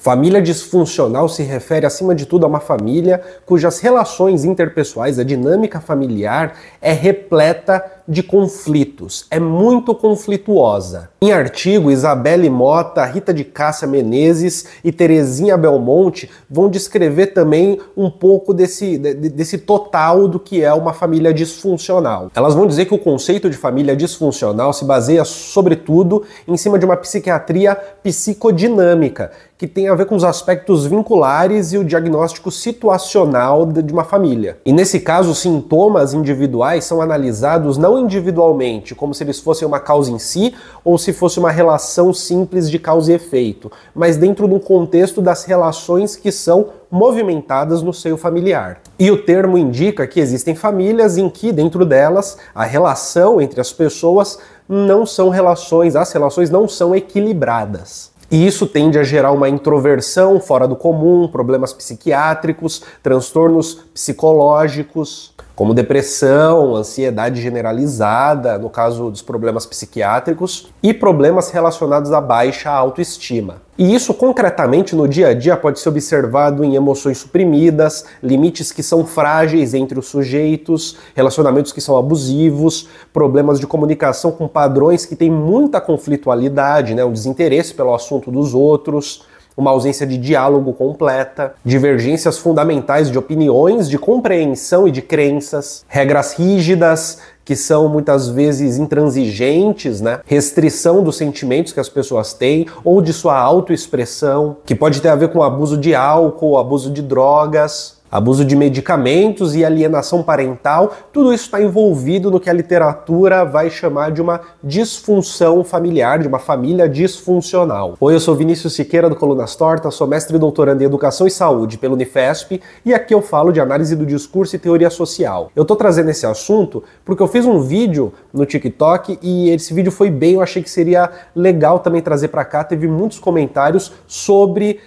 Família disfuncional se refere, acima de tudo, a uma família cujas relações interpessoais, a dinâmica familiar, é repleta de conflitos, é muito conflituosa. Em artigo, Isabelle Mota, Rita de Cássia Menezes e Terezinha Belmonte vão descrever também um pouco desse total do que é uma família disfuncional. Elas vão dizer que o conceito de família disfuncional se baseia, sobretudo, em cima de uma psiquiatria psicodinâmica, que tem a ver com os aspectos vinculares e o diagnóstico situacional de uma família. E nesse caso, os sintomas individuais são analisados não individualmente, como se eles fossem uma causa em si, ou se fosse uma relação simples de causa e efeito, mas dentro do contexto das relações que são movimentadas no seio familiar. E o termo indica que existem famílias em que, dentro delas, a relação entre as pessoas não são relações, as relações não são equilibradas. E isso tende a gerar uma introversão fora do comum, problemas psiquiátricos, transtornos psicológicos, como depressão, ansiedade generalizada, no caso dos problemas psiquiátricos, e problemas relacionados à baixa autoestima. E isso concretamente no dia a dia pode ser observado em emoções suprimidas, limites que são frágeis entre os sujeitos, relacionamentos que são abusivos, problemas de comunicação com padrões que têm muita conflitualidade, um desinteresse pelo assunto dos outros, uma ausência de diálogo completa, divergências fundamentais de opiniões, de compreensão e de crenças, regras rígidas que são muitas vezes intransigentes, restrição dos sentimentos que as pessoas têm ou de sua autoexpressão, que pode ter a ver com abuso de álcool, abuso de drogas, abuso de medicamentos e alienação parental. Tudo isso está envolvido no que a literatura vai chamar de uma disfunção familiar, de uma família disfuncional. Oi, eu sou Vinícius Siqueira do Colunas Tortas, sou mestre e doutorando em Educação e Saúde pelo Unifesp e aqui eu falo de análise do discurso e teoria social. Eu tô trazendo esse assunto porque eu fiz um vídeo no TikTok e esse vídeo foi bem, eu achei que seria legal também trazer para cá. Teve muitos comentários sobre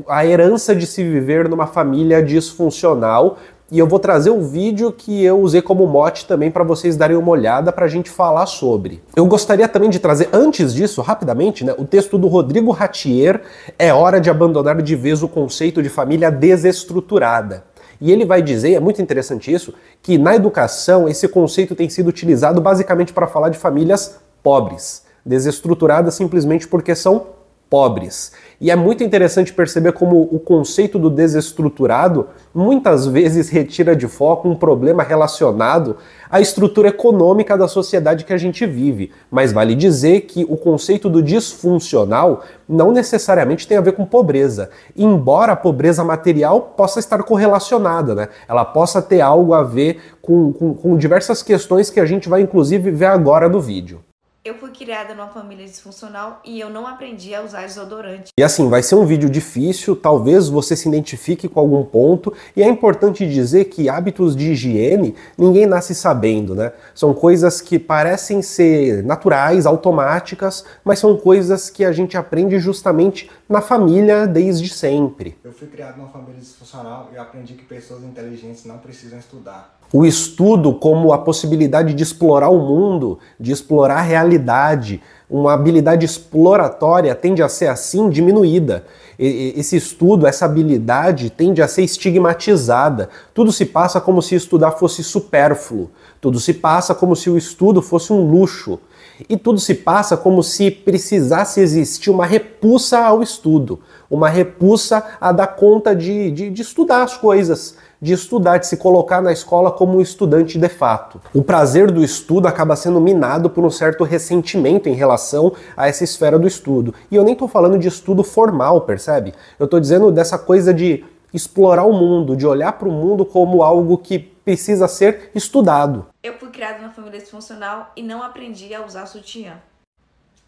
a herança de se viver numa família disfuncional. E eu vou trazer um vídeo que eu usei como mote também para vocês darem uma olhada para a gente falar sobre. Eu gostaria também de trazer, antes disso, rapidamente, o texto do Rodrigo Ratier, É Hora de Abandonar de Vez o Conceito de Família Desestruturada. E ele vai dizer, é muito interessante isso, que na educação esse conceito tem sido utilizado basicamente para falar de famílias pobres, desestruturadas simplesmente porque são pobres. E é muito interessante perceber como o conceito do desestruturado muitas vezes retira de foco um problema relacionado à estrutura econômica da sociedade que a gente vive. Mas vale dizer que o conceito do disfuncional não necessariamente tem a ver com pobreza. Embora a pobreza material possa estar correlacionada, ela possa ter algo a ver com diversas questões que a gente vai inclusive ver agora no vídeo. Eu fui criada numa família disfuncional e eu não aprendi a usar desodorante. E assim, vai ser um vídeo difícil, talvez você se identifique com algum ponto, e é importante dizer que hábitos de higiene ninguém nasce sabendo, São coisas que parecem ser naturais, automáticas, mas são coisas que a gente aprende justamente na família desde sempre. Eu fui criado numa família disfuncional e aprendi que pessoas inteligentes não precisam estudar. O estudo como a possibilidade de explorar o mundo, de explorar a realidade, uma habilidade exploratória tende a ser assim diminuída. Esse estudo, essa habilidade tende a ser estigmatizada. Tudo se passa como se estudar fosse supérfluo. Tudo se passa como se o estudo fosse um luxo. E tudo se passa como se precisasse existir uma repulsa ao estudo, uma repulsa a dar conta de estudar as coisas, de estudar, de se colocar na escola como um estudante de fato. O prazer do estudo acaba sendo minado por um certo ressentimento em relação a essa esfera do estudo. E eu nem estou falando de estudo formal, percebe? Eu estou dizendo dessa coisa de explorar o mundo, de olhar para o mundo como algo que precisa ser estudado. Eu fui criada numa família disfuncional e não aprendi a usar sutiã.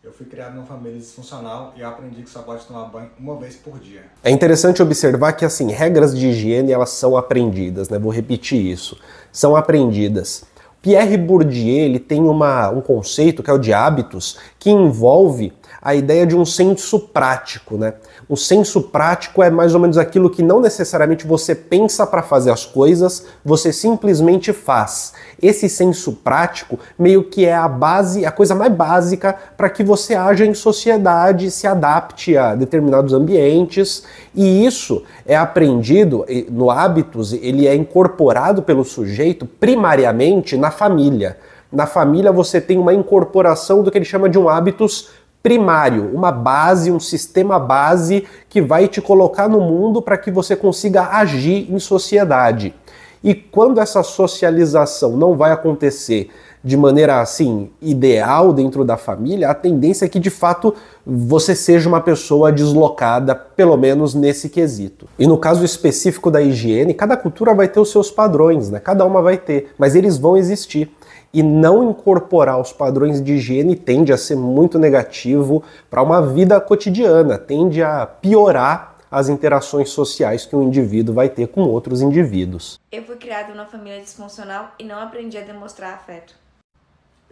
Eu fui criado numa família disfuncional e aprendi que só pode tomar banho uma vez por dia. É interessante observar que, assim, regras de higiene, elas são aprendidas, Vou repetir isso. São aprendidas. Pierre Bourdieu, ele tem um conceito que é o de hábitos, que envolve a ideia de um senso prático, né? O senso prático é mais ou menos aquilo que não necessariamente você pensa para fazer as coisas, você simplesmente faz. Esse senso prático meio que é a base, a coisa mais básica para que você haja em sociedade, se adapte a determinados ambientes, e isso é aprendido no hábitos, ele é incorporado pelo sujeito primariamente na família. Na família você tem uma incorporação do que ele chama de um hábitos primário, uma base, um sistema base que vai te colocar no mundo para que você consiga agir em sociedade. E quando essa socialização não vai acontecer de maneira assim ideal dentro da família, a tendência é que de fato você seja uma pessoa deslocada, pelo menos nesse quesito. E no caso específico da higiene, cada cultura vai ter os seus padrões, né? Cada uma vai ter, mas eles vão existir. E não incorporar os padrões de higiene tende a ser muito negativo para uma vida cotidiana, tende a piorar as interações sociais que um indivíduo vai ter com outros indivíduos. Eu fui criado numa família disfuncional e não aprendi a demonstrar afeto.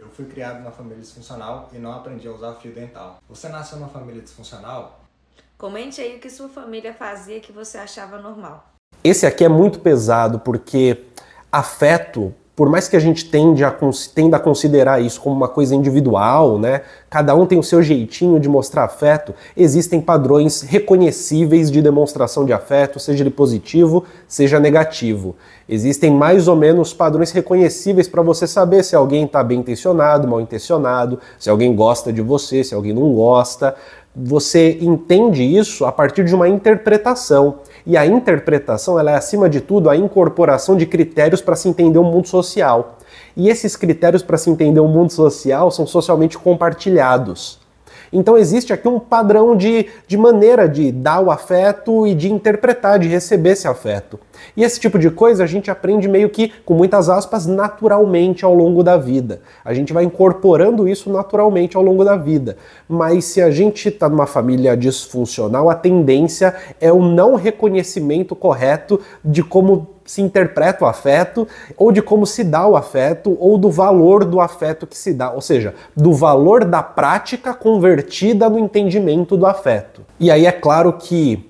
Eu fui criado numa família disfuncional e não aprendi a usar fio dental. Você nasceu numa família disfuncional? Comente aí o que sua família fazia que você achava normal. Esse aqui é muito pesado porque afeto, por mais que a gente tenda a considerar isso como uma coisa individual, né? Cada um tem o seu jeitinho de mostrar afeto, existem padrões reconhecíveis de demonstração de afeto, seja ele positivo, seja negativo. Existem mais ou menos padrões reconhecíveis para você saber se alguém está bem intencionado, mal intencionado, se alguém gosta de você, se alguém não gosta. Você entende isso a partir de uma interpretação. E a interpretação, ela é, acima de tudo, a incorporação de critérios para se entender o mundo social. E esses critérios para se entender o mundo social são socialmente compartilhados. Então existe aqui um padrão de maneira de dar o afeto e de interpretar, de receber esse afeto. E esse tipo de coisa a gente aprende meio que, com muitas aspas, naturalmente ao longo da vida. A gente vai incorporando isso naturalmente ao longo da vida. Mas se a gente está numa família disfuncional, a tendência é o não reconhecimento correto de como se interpreta o afeto, ou de como se dá o afeto, ou do valor do afeto que se dá, ou seja, do valor da prática convertida no entendimento do afeto. E aí é claro que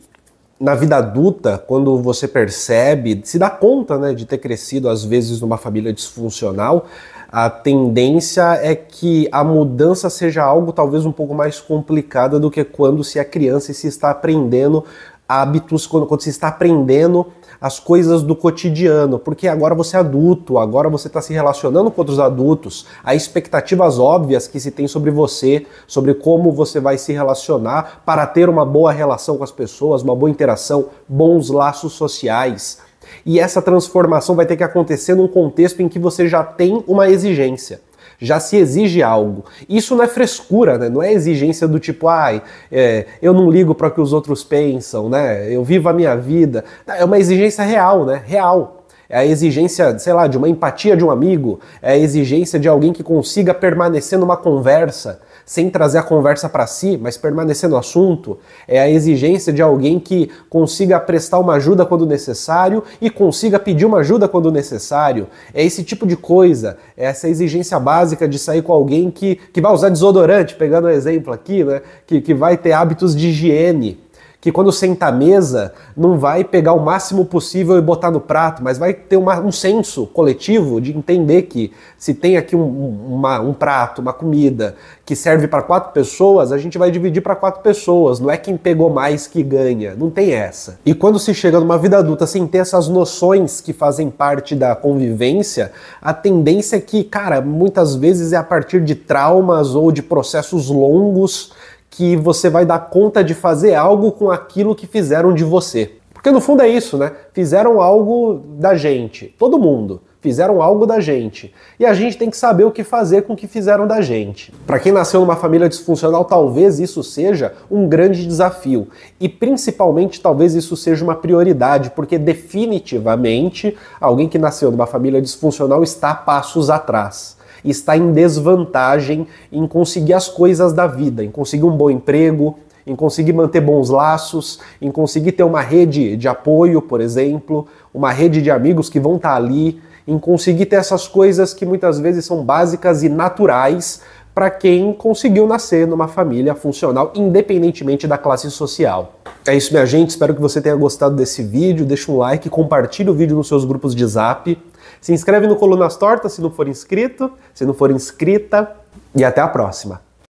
na vida adulta, quando você percebe, se dá conta, né, de ter crescido às vezes numa família disfuncional, a tendência é que a mudança seja algo talvez um pouco mais complicada do que quando se é criança e se está aprendendo hábitos, quando se está aprendendo as coisas do cotidiano, porque agora você é adulto, agora você está se relacionando com outros adultos, há expectativas óbvias que se tem sobre você, sobre como você vai se relacionar para ter uma boa relação com as pessoas, uma boa interação, bons laços sociais. E essa transformação vai ter que acontecer num contexto em que você já tem uma exigência. Já se exige algo. Isso não é frescura, né? Não é exigência do tipo, eu não ligo para o que os outros pensam, né? Eu vivo a minha vida. É uma exigência real, né? Real. É a exigência, sei lá, de uma empatia de um amigo, é a exigência de alguém que consiga permanecer numa conversa, sem trazer a conversa para si, mas permanecer no assunto. É a exigência de alguém que consiga prestar uma ajuda quando necessário e consiga pedir uma ajuda quando necessário. É esse tipo de coisa, é essa exigência básica de sair com alguém que vai usar desodorante, pegando o exemplo aqui, né? Que vai ter hábitos de higiene. Que quando senta à mesa, não vai pegar o máximo possível e botar no prato, mas vai ter um senso coletivo de entender que se tem aqui um prato, uma comida que serve para 4 pessoas, a gente vai dividir para 4 pessoas, não é quem pegou mais que ganha, não tem essa. E quando se chega numa vida adulta sem ter essas noções que fazem parte da convivência, a tendência é que, cara, muitas vezes é a partir de traumas ou de processos longos que você vai dar conta de fazer algo com aquilo que fizeram de você. Porque no fundo é isso, né? Fizeram algo da gente, todo mundo. Fizeram algo da gente. E a gente tem que saber o que fazer com o que fizeram da gente. Para quem nasceu numa família disfuncional, talvez isso seja um grande desafio. E principalmente, talvez isso seja uma prioridade, porque definitivamente alguém que nasceu numa família disfuncional está a passos atrás. Está em desvantagem em conseguir as coisas da vida, em conseguir um bom emprego, em conseguir manter bons laços, em conseguir ter uma rede de apoio, por exemplo, uma rede de amigos que vão estar ali, em conseguir ter essas coisas que muitas vezes são básicas e naturais para quem conseguiu nascer numa família funcional, independentemente da classe social. É isso, minha gente. Espero que você tenha gostado desse vídeo. Deixa um like, compartilha o vídeo nos seus grupos de zap. Se inscreve no Colunas Tortas se não for inscrito, se não for inscrita. E até a próxima.